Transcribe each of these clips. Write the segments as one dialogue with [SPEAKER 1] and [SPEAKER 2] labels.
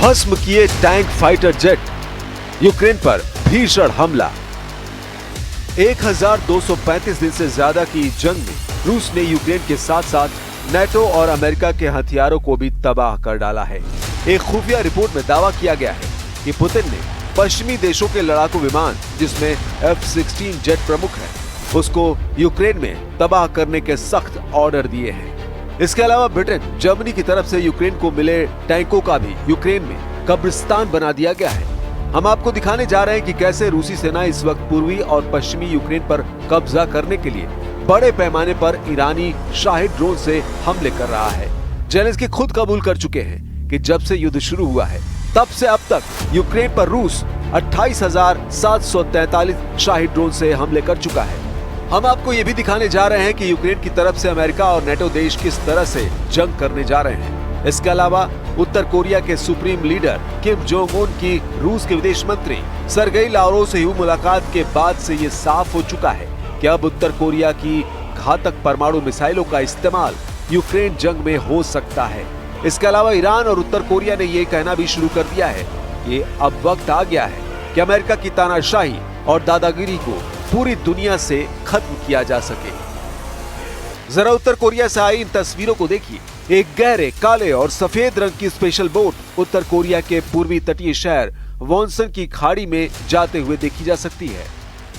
[SPEAKER 1] भस्म किए tank fighter jet, Ukraine पर भीषण हमला। 1235 दिन से ज्यादा की जंग में रूस ने यूक्रेन के साथ साथ नाटो और अमेरिका के हथियारों को भी तबाह कर डाला है। एक खुफिया रिपोर्ट में दावा किया गया है कि पुतिन ने पश्चिमी देशों के लड़ाकू विमान, जिसमें F-16 जेट प्रमुख है, उसको यूक्रेन में तबाह करने के सख्त ऑर्डर दिए हैं। इसके अलावा ब्रिटेन, जर्मनी की तरफ से यूक्रेन को मिले टैंकों का भी यूक्रेन में कब्रिस्तान बना दिया गया है। हम आपको दिखाने जा रहे हैं कि कैसे रूसी सेना इस वक्त पूर्वी और पश्चिमी यूक्रेन पर कब्जा करने के लिए बड़े पैमाने पर ईरानी शाहिद ड्रोन से हमले कर रहा है। जेलेंस्की खुद कबूल कर चुके हैं कि जब से युद्ध शुरू हुआ है तब से अब तक यूक्रेन पर रूस 28,743 शाहिद ड्रोन से हमले कर चुका है। हम आपको ये भी दिखाने जा रहे हैं कि यूक्रेन की तरफ से अमेरिका और नाटो देश किस तरह से जंग करने जा रहे हैं। इसके अलावा उत्तर कोरिया के supreme leader Kim Jong Un की रूस के विदेश मंत्री सरगेई लावरोव से हुई मुलाकात के बाद से ये साफ हो चुका है कि अब उत्तर कोरिया की घातक परमाणु मिसाइलों का इस्तेमाल यूक्रेन जंग में हो सकता है। इसके अलावा ईरान और उत्तर कोरिया ने ये कहना भी शुरू कर दिया है कि अब वक्त आ गया है कि अमेरिका की तानाशाही और दादागिरी को पूरी दुनिया से खत्म किया जा सके। जरा उत्तर कोरिया से आई इन तस्वीरों को देखिए। एक गहरे काले और सफेद रंग की स्पेशल बोट उत्तर कोरिया के पूर्वी तटीय शहर वॉनसन की खाड़ी में जाते हुए देखी जा सकती है,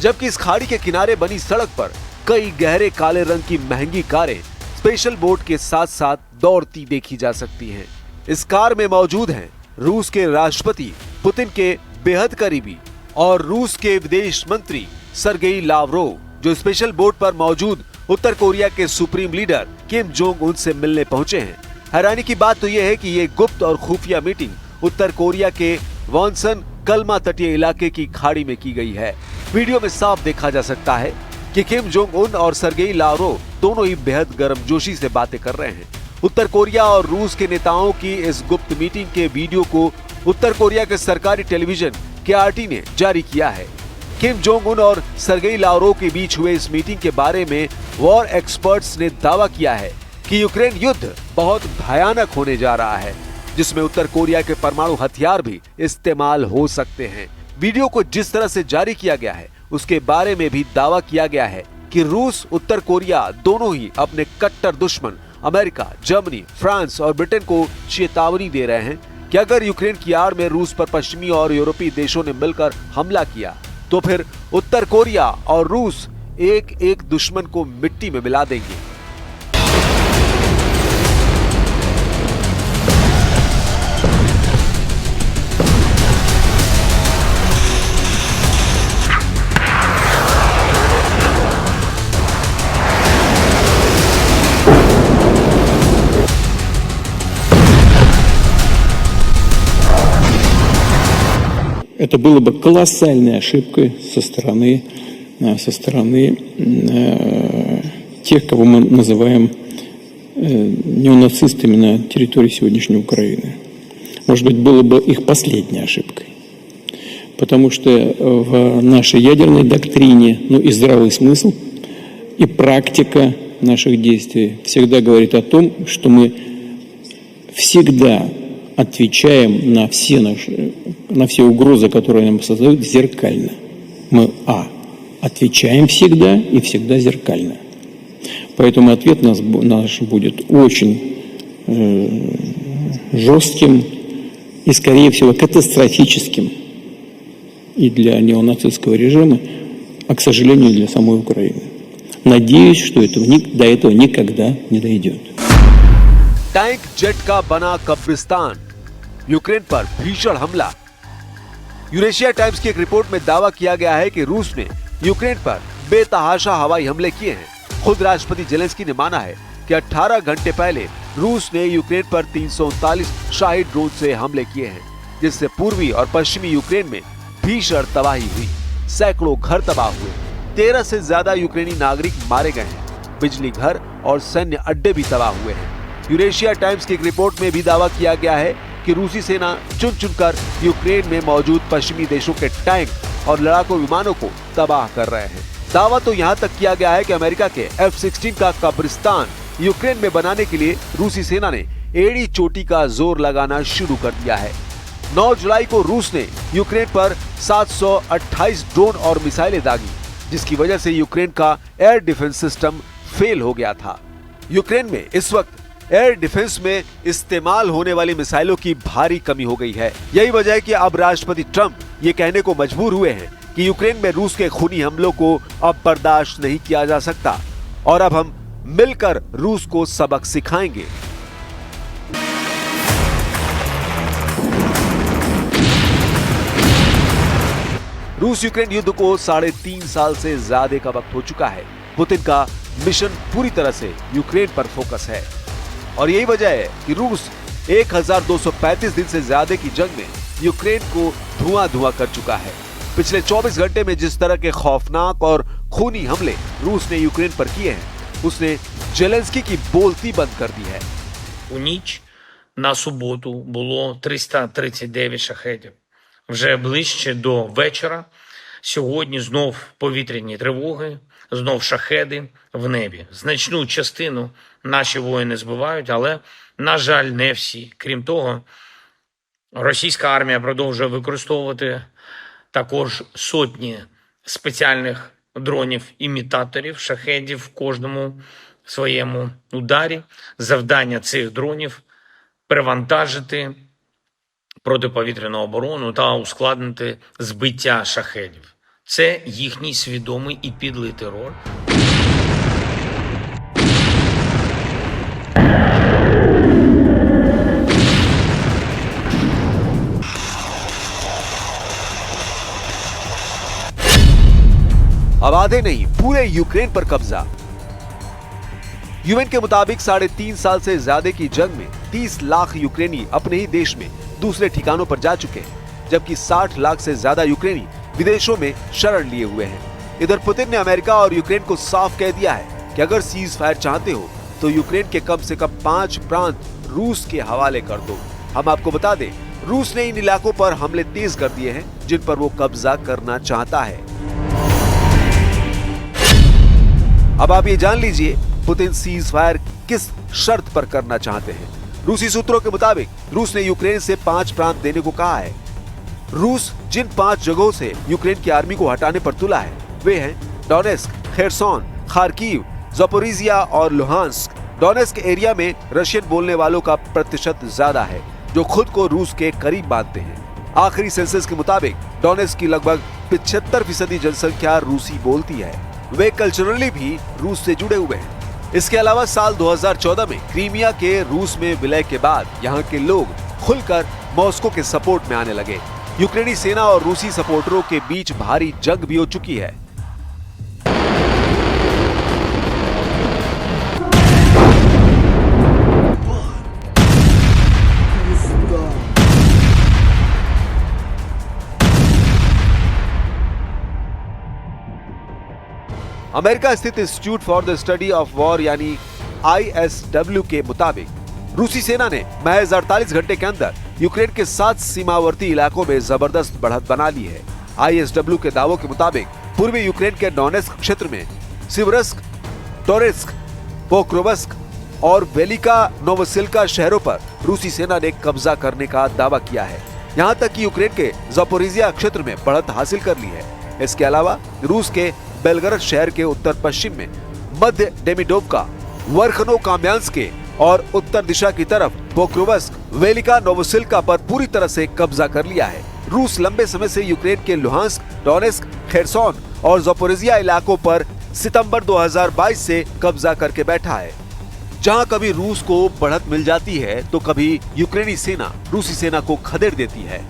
[SPEAKER 1] जबकि इस खाड़ी के किनारे बनी सड़क पर कई गहरे काले रंग की महंगी कारें स्पेशल बोट के साथ साथ दौड़ती देखी जा सकती हैं। इस कार में मौजूद हैं रूस के राष्ट्रपति पुतिन के बेहद करीबी और रूस के विदेश मंत्री सरगेई लावरोव, जो स्पेशल बोट पर मौजूद उत्तर कोरिया के supreme leader Kim Jong Un से मिलने पहुंचे हैं। हैरानी की बात तो यह है कि ये गुप्त और खुफिया मीटिंग उत्तर कोरिया के वॉनसन कलमा तटीय इलाके की खाड़ी में की गई है। वीडियो में साफ देखा जा सकता है कि किम जोंग उन और सरगेई लावरोव दोनों ही बेहद गर्मजोशी से बातें कर रहे हैं। उत्तर कोरिया और रूस के नेताओं की इस गुप्त मीटिंग के वीडियो को उत्तर कोरिया के सरकारी टेलीविजन KRT ने जारी किया है। किम जोंग उन और सरगेई लावरोव के बीच हुए इस मीटिंग के बारे में वॉर एक्सपर्ट्स ने दावा किया है कि यूक्रेन युद्ध बहुत भयानक होने जा रहा है, जिसमें उत्तर कोरिया के परमाणु हथियार भी इस्तेमाल हो सकते हैं। वीडियो को जिस तरह से जारी किया गया है उसके बारे में भी दावा किया गया है कि रूस, उत्तर कोरिया दोनों ही अपने कट्टर दुश्मन अमेरिका, जर्मनी, फ्रांस और ब्रिटेन को चेतावनी दे रहे हैं कि अगर यूक्रेन की आड़ में रूस पर पश्चिमी और यूरोपीय देशों ने मिलकर हमला किया तो फिर उत्तर कोरिया और रूस एक एक दुश्मन को मिट्टी में मिला देंगे।
[SPEAKER 2] Это было бы колоссальной ошибкой со стороны тех, кого мы называем неонацистами на территории сегодняшней Украины. Может быть, было бы их последней ошибкой. Потому что в нашей ядерной доктрине, и здравый смысл, и практика наших действий всегда говорит о том, что мы всегда отвечаем на все угрозы, которые нам создают, зеркально. Мы отвечаем всегда и всегда зеркально. Поэтому ответ наш будет очень жестким и, скорее всего, катастрофическим и для неонацистского режима, а, к сожалению, для самой Украины. Надеюсь, что до этого никогда не дойдет.
[SPEAKER 1] टैंक जेट का बना कब्रिस्तान, यूक्रेन पर भीषण हमला। यूरेशिया टाइम्स की एक रिपोर्ट में दावा किया गया है कि रूस ने यूक्रेन पर बेतहाशा हवाई हमले किए हैं। खुद राष्ट्रपति जेलेंस्की ने माना है कि 18 घंटे पहले रूस ने यूक्रेन पर 339 शाहिद ड्रोन से हमले किए हैं, जिससे पूर्वी और पश्चिमी यूक्रेन में भीषण तबाही हुई। सैकड़ों घर तबाह हुए, 13 से ज्यादा यूक्रेनी नागरिक मारे गए हैं, बिजली घर और सैन्य अड्डे भी तबाह हुए हैं। यूरेशिया टाइम्स की एक रिपोर्ट में भी दावा किया गया है कि रूसी सेना चुन चुनकर यूक्रेन में मौजूद पश्चिमी देशों के टैंक और लड़ाकू विमानों को तबाह कर रहे हैं। दावा तो यहाँ तक किया गया है कि अमेरिका के F-16 का कब्रिस्तान यूक्रेन में बनाने के लिए रूसी सेना ने एड़ी चोटी का जोर लगाना शुरू कर दिया है। 9 जुलाई को रूस ने यूक्रेन पर 728 ड्रोन और मिसाइलें दागी, जिसकी वजह से यूक्रेन का एयर डिफेंस सिस्टम फेल हो गया था। यूक्रेन में इस वक्त एयर डिफेंस में इस्तेमाल होने वाली मिसाइलों की भारी कमी हो गई है। यही वजह है कि अब राष्ट्रपति ट्रंप ये कहने को मजबूर हुए हैं कि यूक्रेन में रूस के खूनी हमलों को अब बर्दाश्त नहीं किया जा सकता और अब हम मिलकर रूस को सबक सिखाएंगे। रूस यूक्रेन युद्ध को 3.5 साल से ज्यादा का वक्त हो चुका है। पुतिन का मिशन पूरी तरह से यूक्रेन पर फोकस है और यही वजह है कि रूस 1235 दिन से ज्यादा की जंग में यूक्रेन को धुआं कर चुका है। पिछले 24 घंटे में जिस तरह के खौफनाक और खूनी हमले रूस ने यूक्रेन पर किए हैं, उसने जेलेंस्की की बोलती बंद कर दी है।
[SPEAKER 3] У ніч на суботу було 339 шахедів. Вже ближче до вечора сьогодні знов повітряні тривоги, знов шахеди в небі. Значну частину наші воїни збивають, але, на жаль, не всі. Крім того, російська армія продовжує використовувати також сотні спеціальних дронів-імітаторів, шахедів в кожному своєму ударі. Завдання цих дронів – перевантажити протиповітряну оборону та ускладнити збиття шахедів. Це їхній свідомий і підлий терор.
[SPEAKER 1] अब आधे नहीं, पूरे यूक्रेन पर कब्जा। यूएन के मुताबिक 3.5 साल से ज्यादा की जंग में 30 लाख यूक्रेनी अपने ही देश में दूसरे ठिकानों पर जा चुके हैं, जबकि 60 लाख से ज्यादा यूक्रेनी विदेशों में शरण लिए हुए हैं। इधर पुतिन ने अमेरिका और यूक्रेन को साफ कह दिया है कि अगर सीज फायर चाहते हो तो यूक्रेन के कम से कम 5 प्रांत रूस के हवाले कर दो। हम आपको बता दें, रूस ने इन इलाकों पर हमले तेज कर दिए हैं जिन पर वो कब्जा करना चाहता है। अब आप ये जान लीजिए पुतिन सीज फायर किस शर्त पर करना चाहते हैं। रूसी सूत्रों के मुताबिक रूस ने यूक्रेन से 5 प्रांत देने को कहा है। रूस जिन 5 जगहों से यूक्रेन की आर्मी को हटाने पर तुला है वे हैं डोनेस्क, खेरसोन, खार्किव, ज़पोरिजिया और लुहांस्क। डोनेस्क एरिया में रशियन बोलने वालों का प्रतिशत ज्यादा है, जो खुद को रूस के करीब मानते हैं। आखिरी सेंसस के मुताबिक डोनेस्क की लगभग 75% जनसंख्या रूसी बोलती है। वे कल्चरली भी रूस से जुड़े हुए हैं। इसके अलावा साल 2014 में क्रीमिया के रूस में विलय के बाद यहाँ के लोग खुलकर मॉस्को के सपोर्ट में आने लगे। यूक्रेनी सेना और रूसी सपोर्टरों के बीच भारी जंग भी हो चुकी है। अमेरिका स्थित institute for the study of war यानी ISW के मुताबिक रूसी सेना ने महज 48 घंटे के अंदर यूक्रेन के 7 सीमावर्ती इलाकों में जबरदस्त बढ़त बना ली है। ISW के दावों के मुताबिक पूर्वी यूक्रेन के डोनेस्क क्षेत्र में सिवरस्क, टोरेस्क, पोक्रोवस्क और वेलिका नोवोसिल्का शहरों पर रूसी सेना ने कब्जा करने का दावा किया है। यहाँ तक कि यूक्रेन के ज़पोरिजिया क्षेत्र में बढ़त हासिल कर ली है। इसके अलावा रूस के बेलगरद शहर के उत्तर पश्चिम में मध्य डेमिडोवका, वर्खनो काम्यांस्के और उत्तर दिशा की तरफ पोक्रोवस्क, वेलिका नोवोसिल्का पर पूरी तरह से कब्जा कर लिया है। रूस लंबे समय से यूक्रेन के लुहांस्क, डोनेस्क, खेरसोन और ज़पोरिजिया इलाकों पर सितंबर 2022 से कब्जा करके बैठा है। जहां कभी रूस को बढ़त मिल जाती है तो कभी यूक्रेनी सेना रूसी सेना को खदेड़ देती है।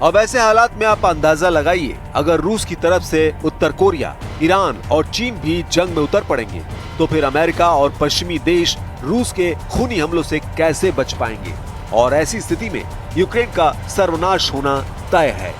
[SPEAKER 1] अब ऐसे हालात में आप अंदाजा लगाइए, अगर रूस की तरफ से उत्तर कोरिया, ईरान और चीन भी जंग में उतर पड़ेंगे तो फिर अमेरिका और पश्चिमी देश रूस के खूनी हमलों से कैसे बच पाएंगे। और ऐसी स्थिति में यूक्रेन का सर्वनाश होना तय है।